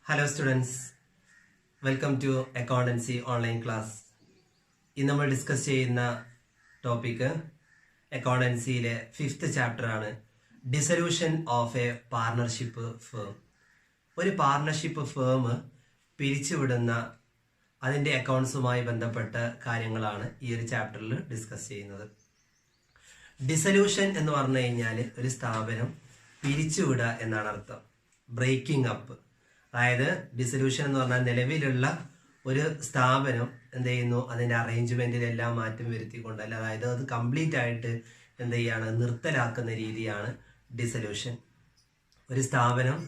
Hello students, welcome to Accountancy Online Class. ഇന്ന് നമ്മൾ discuss ചെയ്യുന്ന ടോപ്പിക് അക്കൗണ്ടൻസിയിലെ 5th ചാപ്റ്റർ ആണ്, dissolution of A partnership firm. ഒരു partnership firm പിരിച്ചുവിടുന്ന അതിൻ്റെ അക്കൗണ്ട്സുമായി ബന്ധപ്പെട്ട കാര്യങ്ങളാണ് ഈ ഒരു ചാപ്റ്ററിൽ ഡിസ്കസ് ചെയ്യുന്നത്. ഡിസൊല്യൂഷൻ എന്ന് പറഞ്ഞു കഴിഞ്ഞാൽ ഒരു സ്ഥാപനം പിരിച്ചുവിടുക എന്നാണ് അർത്ഥം. ബ്രേക്കിംഗ് അപ്പ്, അതായത് ഡിസൊല്യൂഷൻ എന്ന് പറഞ്ഞാൽ നിലവിലുള്ള ഒരു സ്ഥാപനം എന്ത് ചെയ്യുന്നു, അതിൻ്റെ അറേഞ്ച്മെന്റിലെല്ലാം മാറ്റം വരുത്തിക്കൊണ്ട്, അതായത് അത് കംപ്ലീറ്റ് ആയിട്ട് എന്ത് ചെയ്യാണ്, നിർത്തലാക്കുന്ന രീതിയാണ് ഡിസൊല്യൂഷൻ. ഒരു സ്ഥാപനം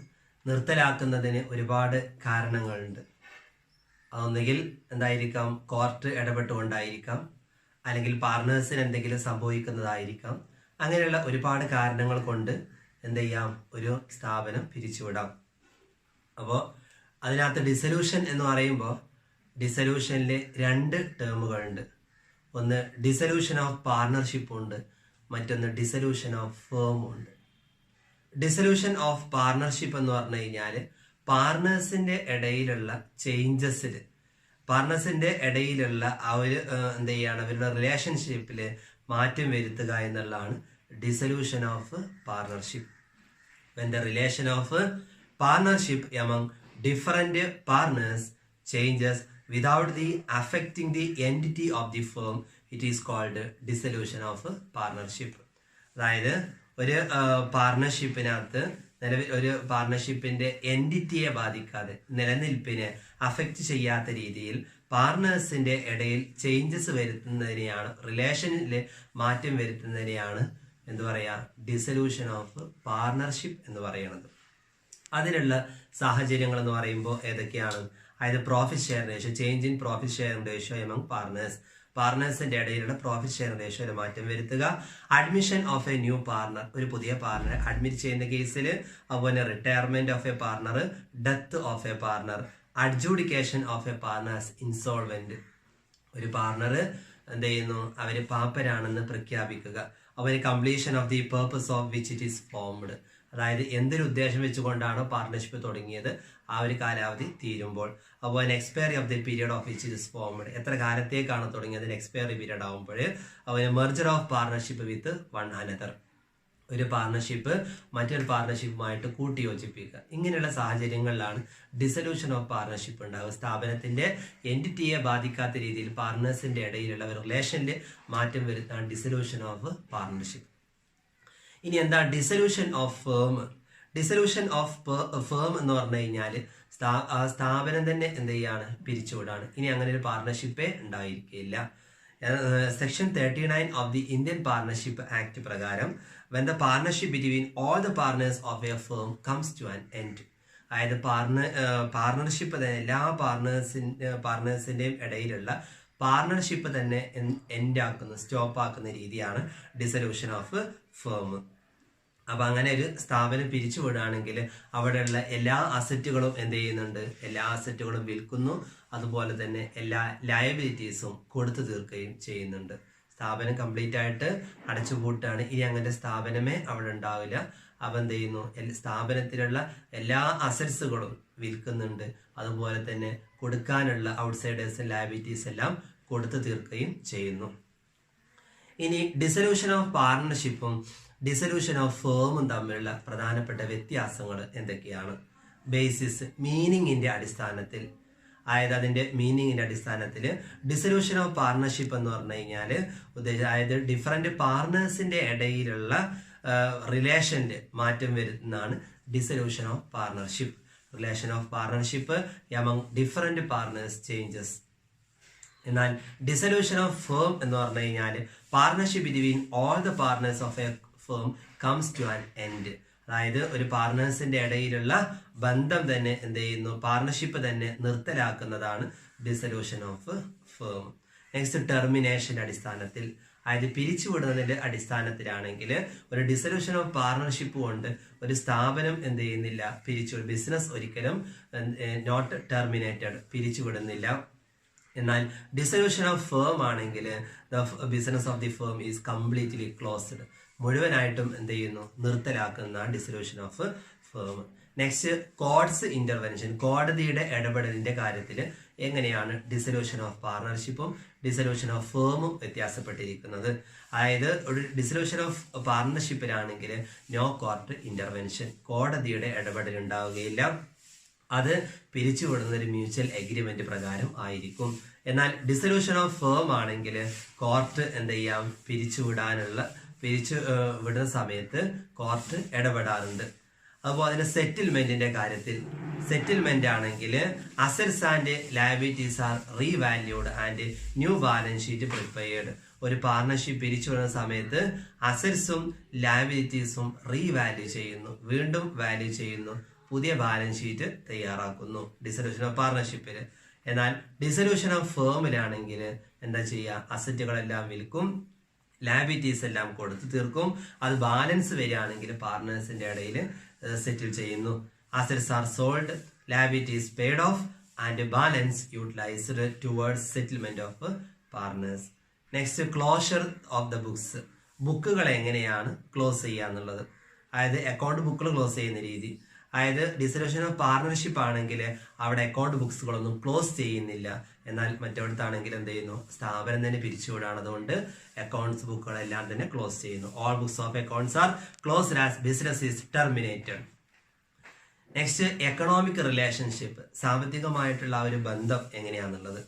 നിർത്തലാക്കുന്നതിന് ഒരുപാട് കാരണങ്ങളുണ്ട്. അതൊന്നുകിൽ എന്തായിരിക്കാം, കോർട്ട് ഇടപെട്ടുകൊണ്ടായിരിക്കാം, അല്ലെങ്കിൽ പാർട്ട്നേഴ്സിന് എന്തെങ്കിലും സംഭവിക്കുന്നതായിരിക്കാം. അങ്ങനെയുള്ള ഒരുപാട് കാരണങ്ങൾ കൊണ്ട് എന്ത് ചെയ്യാം, ഒരു സ്ഥാപനം പിരിച്ചുവിടാം. അപ്പോൾ അതിനകത്ത് ഡിസൊല്യൂഷൻ എന്ന് പറയുമ്പോൾ ഡിസൊല്യൂഷനിൽ 2 ടേമുകളുണ്ട്. ഒന്ന് ഡിസൊല്യൂഷൻ ഓഫ് പാർട്ണർഷിപ്പ് ഉണ്ട്, മറ്റൊന്ന് ഡിസൊല്യൂഷൻ ഓഫ് ഫേം ഉണ്ട്. ഡിസൊല്യൂഷൻ ഓഫ് പാർട്ണർഷിപ്പ് എന്ന് പറഞ്ഞു കഴിഞ്ഞാൽ പാർട്ണേഴ്സിന്റെ ഇടയിലുള്ള ചേഞ്ചസിൽ, പാർട്ണേഴ്സിന്റെ ഇടയിലുള്ള ആ ഒരു എന്ത് ചെയ്യാണ്, അവരുടെ റിലേഷൻഷിപ്പിൽ മാറ്റം വരുത്തുക എന്നുള്ളതാണ് dissolution of partnership. When the relation of partnership among different partners changes without the affecting the entity of the firm, it is called dissolution of partnership. അതായത് ഒരു പാർട്ണർഷിപ്പിനകത്ത് ഒരു പാർട്ണർഷിപ്പിന്റെ എൻറ്റിറ്റിയെ ബാധിക്കാതെ, നിലനിൽപ്പിനെ അഫക്റ്റ് ചെയ്യാത്ത രീതിയിൽ പാർട്ണേഴ്സിന്റെ ഇടയിൽ ചേഞ്ചസ് വരുത്തുന്നതിനെയാണ്, റിലേഷനിൽ മാറ്റം വരുത്തുന്നതിനെയാണ് എന്ത് പറയാ, ഡിസൊല്യൂഷൻ ഓഫ് പാർട്ണർഷിപ്പ് എന്ന് പറയുന്നത്. അതിനുള്ള സാഹചര്യങ്ങൾ എന്ന് പറയുമ്പോൾ ഏതൊക്കെയാണ്, അതായത് profit share ratio, change in profit share ratio among partners, പാർട്ണേഴ്സിന്റെ ഇടയിലുള്ള പ്രോഫിറ്റ് ഷെയർ റേഷ്യോയിൽ മാറ്റം വരുത്തുക, admission of a new partner, ഒരു പുതിയ പാർട്ണറെ അഡ്മിറ്റ് ചെയ്യുന്ന കേസിൽ, അതുപോലെ retirement of a partner, death of a partner, adjudication of a partners insolvent, ഒരു പാർട്ണർ എന്ത് ചെയ്യുന്നു, അവര് പാപ്പരാണെന്ന് പ്രഖ്യാപിക്കുക, അവര് completion of the purpose of which it is formed, അതായത് എന്തൊരു ഉദ്ദേശം വെച്ചുകൊണ്ടാണോ പാർട്ണർഷിപ്പ് തുടങ്ങിയത് ആ ഒരു കാലാവധി തീരുമ്പോൾ, അതുപോലെ expiry of the period of which it is formed, എത്ര കാലത്തേക്കാണ് തുടങ്ങിയതിന് എക്സ്പയറി പീരിയഡ് ആകുമ്പോൾ, അതുപോലെ merger of partnership with one another, ഒരു പാർട്ണർഷിപ്പ് മറ്റൊരു പാർട്ണർഷിപ്പുമായിട്ട് കൂട്ടിയോജിപ്പിക്കുക. ഇങ്ങനെയുള്ള സാഹചര്യങ്ങളിലാണ് ഡിസൊല്യൂഷൻ ഓഫ് പാർട്ണർഷിപ്പ് ഉണ്ടാകുക. സ്ഥാപനത്തിന്റെ എൻറ്റിറ്റിയെ ബാധിക്കാത്ത രീതിയിൽ പാർട്ണേഴ്സിന്റെ ഇടയിലുള്ള റിലേഷനിൽ മാറ്റം വരുത്താൻ ഡിസൊല്യൂഷൻ ഓഫ് പാർട്ണർഷിപ്പ്. ഇനി എന്താ dissolution of firm? Dissolution of firm എന്ന് പറഞ്ഞു കഴിഞ്ഞാൽ സ്ഥാപനം തന്നെ എന്ത് ചെയ്യാണ്, പിരിച്ചുവിടാണ്. ഇനി അങ്ങനെ ഒരു പാർട്ണർഷിപ്പേ ഉണ്ടായിരിക്കില്ല. Section 39 of the Indian partnership act പ്രകാരം when the partnership between all the partners of a firm comes to an end, അതായത് പാർട്ണർഷിപ്പ് തന്നെ എല്ലാ പാർട്ണേഴ്സിന്റെയും ഇടയിലുള്ള പാർട്ണർഷിപ്പ് തന്നെ എൻഡ് ആക്കുന്ന, സ്റ്റോപ്പ് ആക്കുന്ന രീതിയാണ് ഡിസൊല്യൂഷൻ ഓഫ് ഫേം. അപ്പൊ അങ്ങനെ ഒരു സ്ഥാപനം പിരിച്ചുവിടുകയാണെങ്കിൽ അവിടെയുള്ള എല്ലാ അസറ്റുകളും എന്ത് ചെയ്യുന്നുണ്ട്, എല്ലാ അസറ്റുകളും വിൽക്കുന്നു, അതുപോലെ തന്നെ എല്ലാ ലയബിലിറ്റീസും കൊടുത്തു തീർക്കുകയും ചെയ്യുന്നുണ്ട്. സ്ഥാപനം കംപ്ലീറ്റ് ആയിട്ട് അടച്ചുപൂട്ടാണ്. ഇനി അങ്ങനത്തെ സ്ഥാപനമേ അവിടെ ഉണ്ടാവില്ല. അപ്പൊ എന്ത് ചെയ്യുന്നു, സ്ഥാപനത്തിലുള്ള എല്ലാ അസറ്റ്സുകളും വിൽക്കുന്നുണ്ട്, അതുപോലെ തന്നെ കൊടുക്കാനുള്ള ഔട്ട്സൈഡേഴ്സ് ലയബിലിറ്റീസ് എല്ലാം കൊടുത്തു തീർക്കുകയും ചെയ്യുന്നു. ഇനി ഡിസൊല്യൂഷൻ ഓഫ് പാർട്ണർഷിപ്പും ഡിസൊല്യൂഷൻ ഓഫ് ഫേമും തമ്മിലുള്ള പ്രധാനപ്പെട്ട വ്യത്യാസങ്ങൾ എന്തൊക്കെയാണ്? ബേസിസ്, മീനിങ്ങിന്റെ അടിസ്ഥാനത്തിൽ, അതായത് അതിന്റെ മീനിങ്ങിന്റെ അടിസ്ഥാനത്തിൽ ഡിസൊല്യൂഷൻ ഓഫ് പാർട്ണർഷിപ്പ് എന്ന് പറഞ്ഞു കഴിഞ്ഞാൽ അതായത് ഡിഫറെന്റ് പാർട്ണേഴ്സിന്റെ ഇടയിലുള്ള റിലേഷനിൽ മാറ്റം വരുന്നതാണ് dissolution of partnership. Relation of partnership among different partners changes. എന്നാൽ ഡിസൊല്യൂഷൻ ഓഫ് ഫേം എന്ന് പറഞ്ഞു കഴിഞ്ഞാൽ partnership between all the partners of a firm comes to an end, അതായത് ഒരു പാർട്ണേഴ്സിന്റെ ഇടയിലുള്ള ബന്ധം തന്നെ എന്ത് ചെയ്യുന്നു, പാർട്ണർഷിപ്പ് തന്നെ നിർത്തലാക്കുന്നതാണ് ഡിസൊല്യൂഷൻ ഓഫ് ഫേം. നെക്സ്റ്റ് ടെർമിനേഷന്റെ അടിസ്ഥാനത്തിൽ, അതായത് പിരിച്ചുവിടുന്നതിന്റെ അടിസ്ഥാനത്തിലാണെങ്കിൽ ഒരു ഡിസൊല്യൂഷൻ ഓഫ് പാർട്ണർഷിപ്പ് കൊണ്ട് ഒരു സ്ഥാപനം എന്ത് ചെയ്യുന്നില്ല, ബിസിനസ് ഒരിക്കലും നോട്ട് ടെർമിനേറ്റഡ്, പിരിച്ചുവിടുന്നില്ല. എന്നാൽ ഡിസൊല്യൂഷൻ ഓഫ് ഫേം ആണെങ്കിൽ the business of the firm is completely closed, മുഴുവനായിട്ടും എന്ത് ചെയ്യുന്നു, നിർത്തലാക്കുന്ന dissolution of firm. Next courts intervention, കോടതിയുടെ ഇടപെടലിന്റെ കാര്യത്തിൽ എങ്ങനെയാണ് ഡിസൊല്യൂഷൻ ഓഫ് പാർട്ണർഷിപ്പും ഡിസൊല്യൂഷൻ ഓഫ് ഫേമും വ്യത്യാസപ്പെട്ടിരിക്കുന്നത്. അതായത് ഒരു ഡിസൊല്യൂഷൻ ഓഫ് പാർട്ണർഷിപ്പിലാണെങ്കിൽ നോ കോർട്ട് ഇന്റർവെൻഷൻ, കോടതിയുടെ ഇടപെടൽ ഉണ്ടാവുകയില്ല, അത് പിരിച്ചുവിടുന്ന ഒരു മ്യൂച്വൽ എഗ്രിമെന്റ് പ്രകാരം ആയിരിക്കും. എന്നാൽ ഡിസൊല്യൂഷൻ ഓഫ് ഫേം ആണെങ്കിൽ കോർട്ട് എന്ത് ചെയ്യാം, പിരിച്ചു വിടുന്ന സമയത്ത് കോർട്ട് ഇടപെടാറുണ്ട്. അതുപോലെ തന്നെ സെറ്റിൽമെന്റിന്റെ കാര്യത്തിൽ, സെറ്റിൽമെന്റ് ആണെങ്കിൽ assets and liabilities R revalued and new balance sheet prepared. ഒരു പാർട്ണർഷിപ്പ് പിരിച്ചുവിടുന്ന സമയത്ത് അസറ്റ്സും ലയബിലിറ്റീസും റീവാല്യൂ ചെയ്യുന്നു, വീണ്ടും വാല്യൂ ചെയ്യുന്നു, പുതിയ ബാലൻസ് ഷീറ്റ് തയ്യാറാക്കുന്നു ഡിസൊല്യൂഷൻ ഓഫ് പാർട്ണർഷിപ്പിൽ. എന്നാൽ ഡിസൊല്യൂഷൻ ഓഫ് ഫേമിലാണെങ്കിൽ എന്താ ചെയ്യുക, അസറ്റുകളെല്ലാം വിൽക്കും, ലയബിലിറ്റീസ് എല്ലാം കൊടുത്തു തീർക്കും, അത് ബാലൻസ് വരികയാണെങ്കിൽ പാർട്ട്നേഴ്സിന്റെ ഇടയിൽ സെറ്റിൽ ചെയ്യുന്നു. Assets are sold, liabilities paid off and balance utilised towards settlement of partners. Next closure of the books, ബുക്കുകൾ എങ്ങനെയാണ് ക്ലോസ് ചെയ്യുക എന്നുള്ളത്. അതായത് അക്കൗണ്ട് ബുക്കുകൾ ക്ലോസ് ചെയ്യുന്ന രീതി. അതായത് ഡിസൊല്യൂഷൻ ഓഫ് പാർട്ണർഷിപ്പ് ആണെങ്കിൽ അവിടെ അക്കൗണ്ട് ബുക്സുകളൊന്നും ക്ലോസ് ചെയ്യുന്നില്ല. എന്നാൽ മറ്റവിടത്താണെങ്കിൽ എന്ത് ചെയ്യുന്നു, സ്ഥാപനം തന്നെ പിരിച്ചുവിടാണ്. അതുകൊണ്ട് അക്കൗണ്ട്സ് ബുക്കുകളെല്ലാം തന്നെ ക്ലോസ് ചെയ്യുന്നു. All books of accounts R closed as business is terminated. Next economic relationship, സാമ്പത്തികമായിട്ടുള്ള ആ ഒരു ബന്ധം എങ്ങനെയാണെന്നുള്ളത്.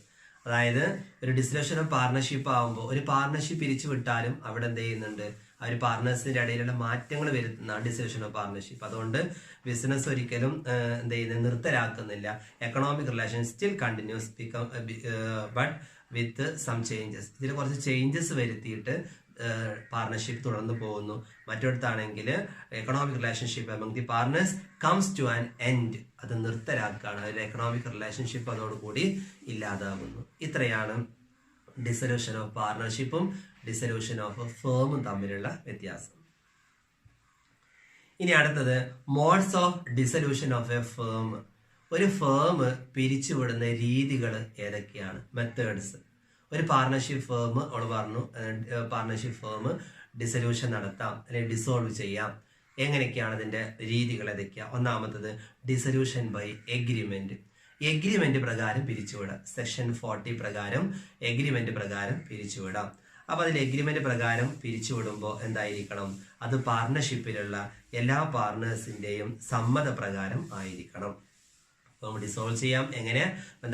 അതായത് ഒരു ഡിസൊല്യൂഷൻ ഓഫ് പാർട്ണർഷിപ്പ് ആകുമ്പോൾ ഒരു പാർട്ണർഷിപ്പ് പിരിച്ചു വിട്ടാലും അവിടെ എന്ത് ചെയ്യുന്നുണ്ട്, ആ ഒരു പാർട്ട്നേഴ്സിന്റെ ഇടയിലുള്ള മാറ്റങ്ങൾ വരുത്തുന്ന ഡിസൊല്യൂഷൻ ഓഫ് പാർട്ണർഷിപ്പ്. അതുകൊണ്ട് ബിസിനസ് ഒരിക്കലും എന്ത് ചെയ്യുന്നത്, നിർത്തലാക്കുന്നില്ല. Economic relation still continues but with some changes. ഇതിൽ കുറച്ച് ചേഞ്ചസ് വരുത്തിയിട്ട് പാർട്ണർഷിപ്പ് തുടർന്ന് പോകുന്നു. മറ്റൊരുത്താണെങ്കിൽ economic relationship among the partners comes to an end, അത് നിർത്തലാക്കുകയാണ്. അതിൽ എക്കണോമിക് റിലേഷൻഷിപ്പ് അതോടുകൂടി ഇല്ലാതാകുന്നു. ഇത്രയാണ് ഡിസൊല്യൂഷൻ ഓഫ് പാർട്ണർഷിപ്പും ഡിസൊല്യൂഷൻ ഓഫ് ഫേമും തമ്മിലുള്ള വ്യത്യാസം. ഇനി അടുത്തത് modes of dissolution of a firm. ഒരു ഫേം പിരിച്ചുവിടുന്ന രീതികൾ ഏതൊക്കെയാണ്, മെത്തേഡ്സ്. ഒരു പാർട്ണർഷിപ്പ് ഫേം അവൾ പറഞ്ഞു, പാർട്ണർഷിപ്പ് ഫേം ഡിസൊല്യൂഷൻ നടത്താം അല്ലെങ്കിൽ ഡിസോൾവ് ചെയ്യാം. എങ്ങനെയൊക്കെയാണ് അതിന്റെ രീതികൾ ഏതൊക്കെയാണ്? ഒന്നാമത്തത് ഡിസൊല്യൂഷൻ ബൈ എഗ്രിമെന്റ്. എഗ്രിമെന്റ് പ്രകാരം പിരിച്ചുവിടാം. സെക്ഷൻ 40 പ്രകാരം എഗ്രിമെന്റ് പ്രകാരം പിരിച്ചുവിടാം. അപ്പൊ അതിൽ എഗ്രിമെന്റ് പ്രകാരം പിരിച്ചുവിടുമ്പോൾ എന്തായിരിക്കണം, അത് പാർട്ണർഷിപ്പിലുള്ള എല്ലാ പാർട്ണേഴ്സിന്റെയും സമ്മതപ്രകാരം ആയിരിക്കണം. അപ്പം ഡിസോൾവ് ചെയ്യാം എങ്ങനെ,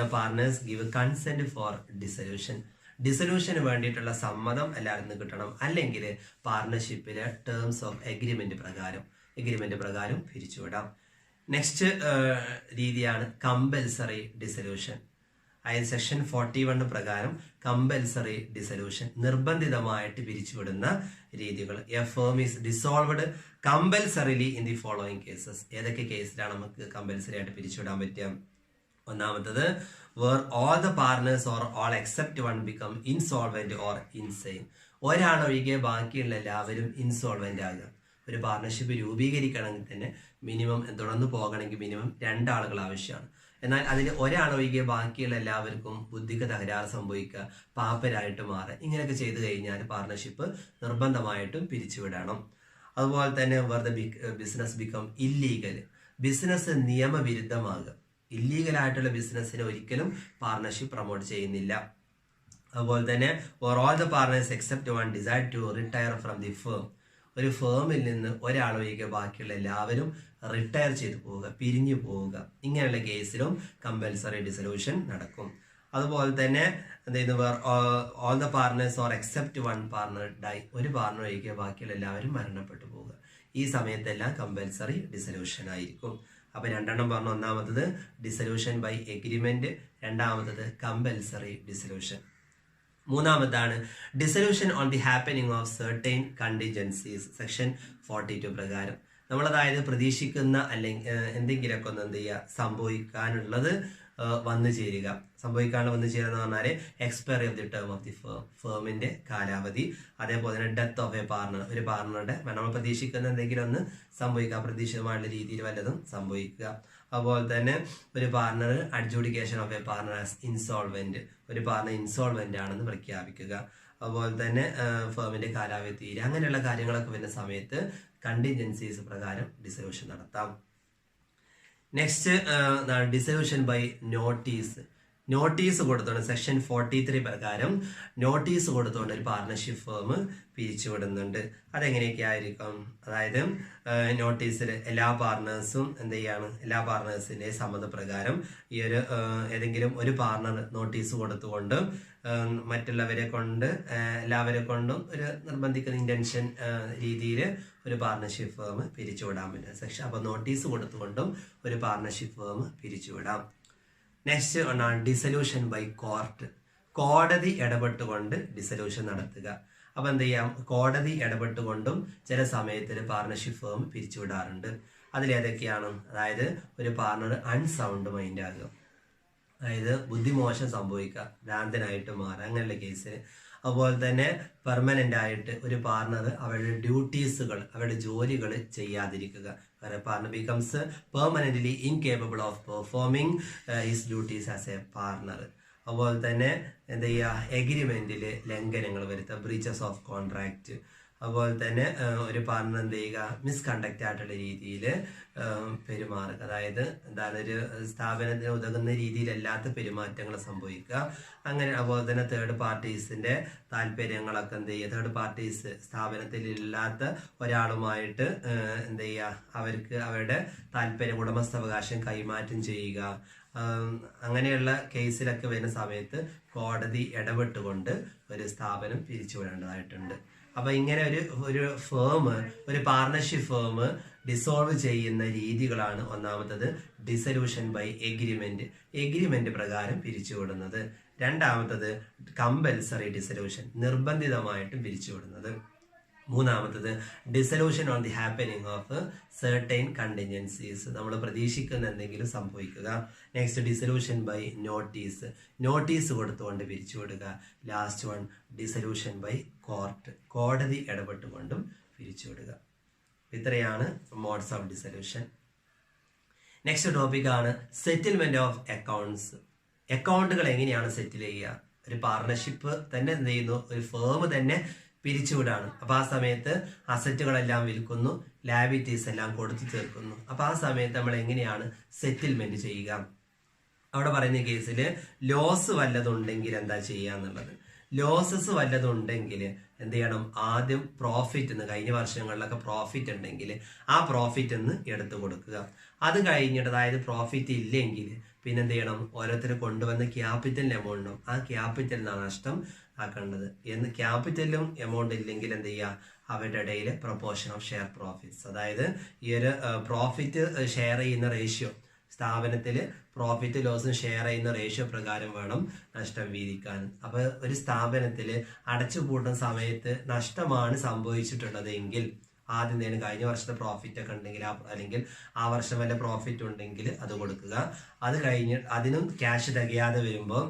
the partners give consent for dissolution. ഡിസൊല്യൂഷന് വേണ്ടിയിട്ടുള്ള സമ്മതം എല്ലാവരും കിട്ടണം. അല്ലെങ്കിൽ പാർട്ണർഷിപ്പിലെ ടേംസ് ഓഫ് എഗ്രിമെന്റ് പ്രകാരം പിരിച്ചുവിടാം. നെക്സ്റ്റ് രീതിയാണ് കമ്പൽസറി ഡിസൊല്യൂഷൻ. അതായത് സെക്ഷൻ 41 പ്രകാരം കമ്പൽസറി ഡിസൊല്യൂഷൻ, നിർബന്ധിതമായിട്ട് പിരിച്ചുവിടുന്ന രീതികൾ. A firm is dissolved compulsorily in the following cases. ഏതൊക്കെ കേസിലാണ് നമുക്ക് കമ്പൽസറി ആയിട്ട് പിരിച്ചുവിടാൻ പറ്റുക? ഒന്നാമത്തത് where all the partners or all except one become insolvent or insane. ഒരാളൊഴികെ ബാക്കിയുള്ള എല്ലാവരും ഇൻസോൾവെന്റ് ആകുക. ഒരു പാർട്ണർഷിപ്പ് രൂപീകരിക്കണമെങ്കിൽ തന്നെ മിനിമം തുടർന്ന് പോകണമെങ്കിൽ മിനിമം 2 ആളുകൾ ആവശ്യമാണ്. എന്നാൽ അതിൽ ഒരാളൊഴികെ ബാക്കിയുള്ള എല്ലാവർക്കും ബുദ്ധിക്ക് തകരാറ് സംഭവിക്കുക, പാപ്പരായിട്ട് മാറുക, ഇങ്ങനെയൊക്കെ ചെയ്തു കഴിഞ്ഞാൽ പാർട്ണർഷിപ്പ് നിർബന്ധമായിട്ടും പിരിച്ചുവിടണം. അതുപോലെ തന്നെ വെറുതെ ബിസിനസ് ബിക്കം ഇല്ലീഗൽ, ബിസിനസ് നിയമവിരുദ്ധമാകുക. ഇല്ലീഗൽ ആയിട്ടുള്ള ബിസിനസ്സിനെ ഒരിക്കലും പാർട്ണർഷിപ്പ് പ്രൊമോട്ട് ചെയ്യുന്നില്ല. അതുപോലെ തന്നെ or all the partners except one decide to retire from the firm. ഒരു ഫേമിൽ നിന്ന് ഒരാളൊഴികെ ബാക്കിയുള്ള എല്ലാവരും റിട്ടയർ ചെയ്തു പോവുക, പിരിഞ്ഞു പോവുക. ഇങ്ങനെയുള്ള കേസിലും കമ്പൽസറി ഡിസൊല്യൂഷൻ നടക്കും. അതുപോലെ തന്നെ all the partners or except one partner die. ഒരു പാർട്ണർ ഒഴികെ ബാക്കിയുള്ള എല്ലാവരും മരണപ്പെട്ടു പോവുക. ഈ സമയത്തെല്ലാം കമ്പൽസറി ഡിസൊല്യൂഷൻ ആയിരിക്കും. അപ്പൊ 2 പറഞ്ഞു. ഒന്നാമത്തത് ഡിസൊല്യൂഷൻ ബൈ എഗ്രിമെന്റ്, രണ്ടാമത്തത് കമ്പൽസറി ഡിസൊല്യൂഷൻ. മൂന്നാമതാണ് dissolution on the happening of certain contingencies. Section 42 പ്രകാരം നമ്മളതായത് പ്രതീക്ഷിക്കുന്ന അല്ലെങ്കിൽ എന്തെങ്കിലുമൊക്കെ ഒന്ന് എന്ത് ചെയ്യുക, സംഭവിക്കാനുള്ളത് വന്നു ചേരുക എന്ന് പറഞ്ഞാൽ expiry of the term of the ഫേമിന്റെ കാലാവധി. അതേപോലെ തന്നെ ഡെത്ത് ഓഫ് എ പാർട്ണർ, ഒരു പാർട്ണറുടെ നമ്മൾ പ്രതീക്ഷിക്കുന്ന എന്തെങ്കിലും ഒന്ന് സംഭവിക്കുക, അപ്രതീക്ഷിതമായുള്ള രീതിയിൽ വല്ലതും സംഭവിക്കുക. അതുപോലെ തന്നെ ഒരു partner adjudication of a partner as insolvent, ഒരു പാർട്ണർ ഇൻസോൾവെന്റ് ആണെന്ന് പ്രഖ്യാപിക്കുക. അതുപോലെ തന്നെ ഫേമിന്റെ കാലാവധി തീരെ, അങ്ങനെയുള്ള കാര്യങ്ങളൊക്കെ വരുന്ന സമയത്ത് കണ്ടിൻജൻസീസ് പ്രകാരം ഡിസൊല്യൂഷൻ നടത്താം. Next dissolution by notice. Notice കൊടുത്തോണ്ട് സെക്ഷൻ 43 പ്രകാരം നോട്ടീസ് കൊടുത്തുകൊണ്ട് ഒരു പാർട്ണർഷിപ്പ് ഫേം പിരിച്ചുവിടുന്നുണ്ട്. അതെങ്ങനെയൊക്കെ ആയിരിക്കും? അതായത് നോട്ടീസിൽ എല്ലാ പാർട്ണേഴ്സും എന്ത് ചെയ്യാണ്, എല്ലാ പാർട്ണേഴ്സിന്റെ സമ്മതപ്രകാരം ഈ ഒരു ഏതെങ്കിലും ഒരു പാർട്ണർ നോട്ടീസ് കൊടുത്തുകൊണ്ട് മറ്റുള്ളവരെ കൊണ്ട് എല്ലാവരെ കൊണ്ടും ഒരു നിർബന്ധിക്കുന്ന ഇന്റൻഷൻ രീതിയിൽ ഒരു പാർട്ണർഷിപ്പ് ഫേം പിരിച്ചുവിടാൻ പറ്റും സെക്ഷൻ. അപ്പൊ നോട്ടീസ് കൊടുത്തുകൊണ്ടും ഒരു പാർട്ണർഷിപ്പ് ഫേം പിരിച്ചുവിടാം. നെക്സ്റ്റ് ഒന്നാണ് ഡിസൊല്യൂഷൻ ബൈ കോർട്ട്. കോടതി ഇടപെട്ടുകൊണ്ട് ഡിസൊല്യൂഷൻ നടത്തുക. അപ്പൊ എന്ത് ചെയ്യാം, കോടതി ഇടപെട്ടുകൊണ്ടും ചില സമയത്തിൽ പാർട്ണർഷിപ്പ് ഫേം പിരിച്ചുവിടാറുണ്ട്. അതിലേതൊക്കെയാണ്? അതായത് ഒരു പാർട്ണർ അൺസൗണ്ട് മൈൻഡ് ആകുക, അതായത് ബുദ്ധിമോശം സംഭവിക്കുക, ഭ്രാന്തനായിട്ട് മാറുക, അങ്ങനെയുള്ള കേസിൽ. അതുപോലെ തന്നെ പെർമനന്റ് ആയിട്ട് ഒരു പാർട്ണർ അവരുടെ ഡ്യൂട്ടീസുകൾ, അവരുടെ ജോലികൾ ചെയ്യാതിരിക്കുക. Partner becomes permanently incapable of performing his duties as A partner. അതുപോലെ തന്നെ എന്ത് ചെയ്യുക, എഗ്രിമെന്റിൽ ലംഘനങ്ങൾ വരുത്തുക, ബ്രീച്ചസ് ഓഫ് കോൺട്രാക്ട്. അതുപോലെ തന്നെ ഒരു പാർട്ണർ എന്ത് ചെയ്യുക, മിസ്കണ്ടക്റ്റ് ആയിട്ടുള്ള രീതിയിൽ പെരുമാറുക, അതായത് എന്താണ് ഒരു സ്ഥാപനത്തിന് ഉതകുന്ന രീതിയിലല്ലാത്ത പെരുമാറ്റങ്ങൾ സംഭവിക്കുക. അങ്ങനെ അതുപോലെ തന്നെ തേർഡ് പാർട്ടീസിന്റെ താല്പര്യങ്ങളൊക്കെ എന്ത് ചെയ്യുക, തേർഡ് പാർട്ടീസ് സ്ഥാപനത്തിൽ ഇല്ലാത്ത ഒരാളുമായിട്ട് എന്ത് ചെയ്യുക, അവർക്ക് അവരുടെ താല്പര്യം, ഉടമസ്ഥാവകാശം കൈമാറ്റം ചെയ്യുക. അങ്ങനെയുള്ള കേസിലൊക്കെ വരുന്ന സമയത്ത് കോടതി ഇടപെട്ടുകൊണ്ട് ഒരു സ്ഥാപനം പിരിച്ചുവിടേണ്ടതായിട്ടുണ്ട്. അപ്പൊ ഇങ്ങനെ ഒരു ഫേം, ഒരു പാർട്ണർഷിപ്പ് ഫേം ഡിസോൾവ് ചെയ്യുന്ന രീതികളാണ് ഒന്നാമത്തത് ഡിസൊല്യൂഷൻ ബൈ എഗ്രിമെന്റ്, എഗ്രിമെന്റ് പ്രകാരം പിരിച്ചുവിടുന്നത്. രണ്ടാമത്തത് കമ്പൽസറി ഡിസൊല്യൂഷൻ, നിർബന്ധിതമായിട്ടും പിരിച്ചുവിടുന്നത്. മൂന്നാമത്തത് dissolution on the happening of certain contingencies, നമ്മൾ പ്രതീക്ഷിക്കുന്ന എന്തെങ്കിലും സംഭവിക്കുക. Next dissolution by notice, notice കൊടുത്തുകൊണ്ട് പിരിച്ചുവിടുക. Last one dissolution by court, കോടതി ഇടപെട്ടുകൊണ്ടും പിരിച്ചുവിടുക. ഇത്രയാണ് മോഡ്സ് ഓഫ് ഡിസൊല്യൂഷൻ. നെക്സ്റ്റ് ടോപ്പിക്കാണ് സെറ്റിൽമെന്റ് ഓഫ് അക്കൗണ്ട്സ്. അക്കൗണ്ടുകൾ എങ്ങനെയാണ് സെറ്റിൽ ചെയ്യുക? ഒരു പാർട്ണർഷിപ്പ് തന്നെ എന്ത് ചെയ്യുന്നു, ഒരു ഫേം തന്നെ പിരിച്ചുവിടാണ്. അപ്പൊ ആ സമയത്ത് അസറ്റുകളെല്ലാം വിൽക്കുന്നു, ലാബിലിറ്റീസ് എല്ലാം കൊടുത്തു തീർക്കുന്നു. അപ്പൊ ആ സമയത്ത് നമ്മൾ എങ്ങനെയാണ് സെറ്റിൽമെന്റ് ചെയ്യുക? അവിടെ പറയുന്ന കേസിൽ ലോസ് വല്ലതുണ്ടെങ്കിൽ എന്താ ചെയ്യുക എന്നുള്ളത്. ലോസസ് വല്ലതുണ്ടെങ്കിൽ എന്ത് ചെയ്യണം, ആദ്യം പ്രോഫിറ്റ് എന്ന്, കഴിഞ്ഞ വർഷങ്ങളിലൊക്കെ പ്രോഫിറ്റ് ഉണ്ടെങ്കിൽ ആ പ്രോഫിറ്റ് എന്ന് എടുത്തു കൊടുക്കുക. അത് കഴിഞ്ഞിട്ട്, അതായത് പ്രോഫിറ്റ് ഇല്ലെങ്കിൽ പിന്നെ എന്ത് ചെയ്യണം, ഓരോരുത്തർ കൊണ്ടുവന്ന ക്യാപിറ്റലിന് എമൗണ്ട് ഉണ്ടാവും, ആ ക്യാപിറ്റലിനാണ് നഷ്ടം ആക്കേണ്ടത്. എന്ന് ക്യാപിറ്റലും എമൗണ്ട് ഇല്ലെങ്കിൽ എന്ത് ചെയ്യുക, അവരുടെ ഇടയിൽ പ്രൊപ്പോർഷൻ ഓഫ് ഷെയർ പ്രോഫിറ്റ്സ്, അതായത് ഈ ഒരു പ്രോഫിറ്റ് ഷെയർ ചെയ്യുന്ന റേഷ്യോ, സ്ഥാപനത്തിൽ പ്രോഫിറ്റ് ലോസും ഷെയർ ചെയ്യുന്ന റേഷ്യോ പ്രകാരം വേണം നഷ്ടം വീതിക്കാൻ. അപ്പൊ ഒരു സ്ഥാപനത്തിൽ അടച്ചുപൂട്ടുന്ന സമയത്ത് നഷ്ടമാണ് സംഭവിച്ചിട്ടുള്ളത് എങ്കിൽ ആദ്യം തന്നെ കഴിഞ്ഞ വർഷത്തെ പ്രോഫിറ്റ് ഒക്കെ ഉണ്ടെങ്കിൽ അല്ലെങ്കിൽ ആ വർഷം വല്ല പ്രോഫിറ്റ് ഉണ്ടെങ്കിൽ അത് കൊടുക്കുക. അത് കഴിഞ്ഞ് അതിനും ക്യാഷ് തികയാതെ വരുമ്പോൾ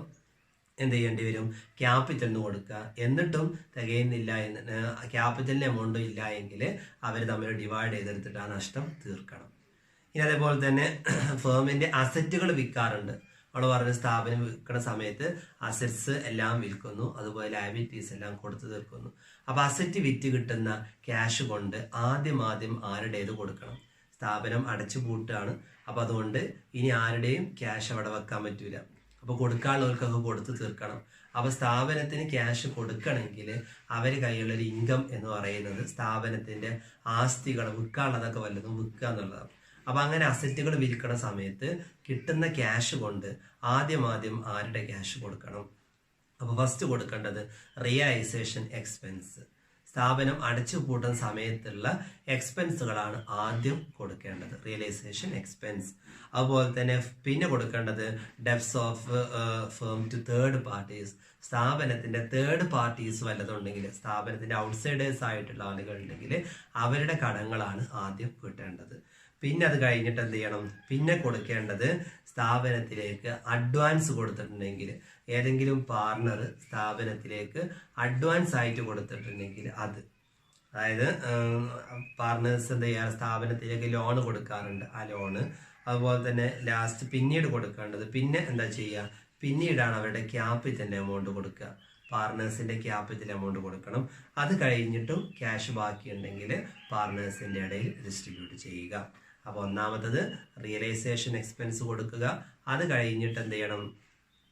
എന്ത് ചെയ്യേണ്ടി വരും, ക്യാപിറ്റലിന് കൊടുക്കുക. എന്നിട്ടും തികയുന്നില്ല, ക്യാപിറ്റലിന് എമൗണ്ട് ഇല്ല എങ്കിൽ അവർ തമ്മിൽ ഡിവൈഡ് ചെയ്തെടുത്തിട്ട് ആ നഷ്ടം തീർക്കണം. ഇനി അതേപോലെ തന്നെ ഫേമിന്റെ അസറ്റുകൾ വിൽക്കാറുണ്ട്. നമ്മൾ പറഞ്ഞ സ്ഥാപനം വിൽക്കുന്ന സമയത്ത് അസറ്റ്സ് എല്ലാം വിൽക്കുന്നു, അതുപോലെ ലയബിലിറ്റീസ് എല്ലാം കൊടുത്തു തീർക്കുന്നു. അപ്പൊ അസറ്റ് വിറ്റ് കിട്ടുന്ന ക്യാഷ് കൊണ്ട് ആദ്യം ആരുടേത് കൊടുക്കണം? സ്ഥാപനം അടച്ചു പൂട്ടുകയാണ്. അപ്പൊ അതുകൊണ്ട് ഇനി ആരുടെയും ക്യാഷ് അവിടെ വെക്കാൻ പറ്റൂല. അപ്പൊ കൊടുക്കാനുള്ളവർക്കൊക്കെ കൊടുത്തു തീർക്കണം. അപ്പൊ സ്ഥാപനത്തിന് ക്യാഷ് കൊടുക്കണമെങ്കിൽ അവര് കയ്യിലുള്ള ഒരു ഇൻകം എന്ന് പറയുന്നത് സ്ഥാപനത്തിന്റെ ആസ്തികൾ വിൽക്കാനുള്ളതൊക്കെ വല്ലതും വിൽക്കുക എന്നുള്ളതാണ്. അപ്പൊ അങ്ങനെ അസറ്റുകൾ വിൽക്കുന്ന സമയത്ത് കിട്ടുന്ന ക്യാഷ് കൊണ്ട് ആദ്യം ആരുടെ ക്യാഷ് കൊടുക്കണം? അപ്പൊ ഫസ്റ്റ് കൊടുക്കേണ്ടത് റിയലൈസേഷൻ എക്സ്പെൻസ്, സ്ഥാപനം അടച്ചു പൂട്ടുന്ന സമയത്തുള്ള എക്സ്പെൻസുകളാണ് ആദ്യം കൊടുക്കേണ്ടത്, റിയലൈസേഷൻ എക്സ്പെൻസ്. അതുപോലെ തന്നെ പിന്നെ കൊടുക്കേണ്ടത് debts of firm to third parties, സ്ഥാപനത്തിന്റെ തേർഡ് പാർട്ടീസ് വല്ലതുണ്ടെങ്കിൽ, സ്ഥാപനത്തിന്റെ ഔട്ട്സൈഡേഴ്സ് ആയിട്ടുള്ള ആളുകൾ ഉണ്ടെങ്കിൽ അവരുടെ കടങ്ങളാണ് ആദ്യം കിട്ടേണ്ടത്. പിന്നെ അത് കഴിഞ്ഞിട്ട് എന്ത് ചെയ്യണം, പിന്നെ കൊടുക്കേണ്ടത് സ്ഥാപനത്തിലേക്ക് അഡ്വാൻസ് കൊടുത്തിട്ടുണ്ടെങ്കിൽ, ഏതെങ്കിലും പാർട്ണർ സ്ഥാപനത്തിലേക്ക് അഡ്വാൻസ് ആയിട്ട് കൊടുത്തിട്ടുണ്ടെങ്കിൽ അത്, അതായത് പാർട്ണേഴ്സ് എന്ത് ചെയ്യാറ് സ്ഥാപനത്തിലേക്ക് ലോൺ കൊടുക്കാറുണ്ട്, ആ ലോണ്. അതുപോലെ തന്നെ ലാസ്റ്റ് പിന്നീട് കൊടുക്കേണ്ടത്, പിന്നെ എന്താ ചെയ്യുക, പിന്നീടാണ് അവരുടെ ക്യാപിറ്റൽ എമൗണ്ട് കൊടുക്കുക, പാർട്ണേഴ്സിന്റെ ക്യാപിറ്റൽ എമൗണ്ട് കൊടുക്കണം. അത് കഴിഞ്ഞിട്ടും ക്യാഷ് ബാക്കിയുണ്ടെങ്കിൽ പാർട്ണേഴ്സിന്റെ ഇടയിൽ ഡിസ്ട്രിബ്യൂട്ട് ചെയ്യുക. അപ്പോൾ ഒന്നാമത്തത് റിയലൈസേഷൻ എക്സ്പെൻസ് കൊടുക്കുക. അത് കഴിഞ്ഞിട്ട് എന്ത് ചെയ്യണം?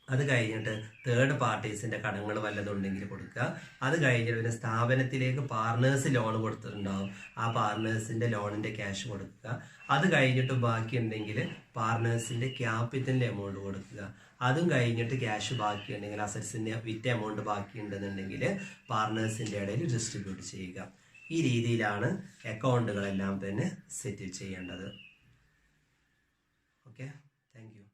അത് കഴിഞ്ഞിട്ട് തേർഡ് പാർട്ടീസിൻ്റെ കടങ്ങൾ വല്ലതുണ്ടെങ്കിൽ കൊടുക്കുക. അത് കഴിഞ്ഞിട്ട് പിന്നെ സ്ഥാപനത്തിലേക്ക് പാർട്ട്നേഴ്സ് ലോൺ കൊടുത്തിട്ടുണ്ടാവും, ആ പാർട്ട്നേഴ്സിൻ്റെ ലോണിൻ്റെ ക്യാഷ് കൊടുക്കുക. അത് കഴിഞ്ഞിട്ട് ബാക്കിയുണ്ടെങ്കിൽ പാർട്ട്നേഴ്സിൻ്റെ ക്യാപിറ്റലിൻ്റെ എമൗണ്ട് കൊടുക്കുക. അതും കഴിഞ്ഞിട്ട് ക്യാഷ് ബാക്കിയുണ്ടെങ്കിൽ, അസറ്റ്സിൻ്റെ വിറ്റ എമൗണ്ട് ബാക്കിയുണ്ടെന്നുണ്ടെങ്കിൽ പാർട്ട്നേഴ്സിൻ്റെ ഇടയിൽ ഡിസ്ട്രിബ്യൂട്ട് ചെയ്യുക. ഈ രീതിയിലാണ് അക്കൗണ്ടുകളെല്ലാം തന്നെ സെറ്റിൽ ചെയ്യേണ്ടത്. Okay, thank you.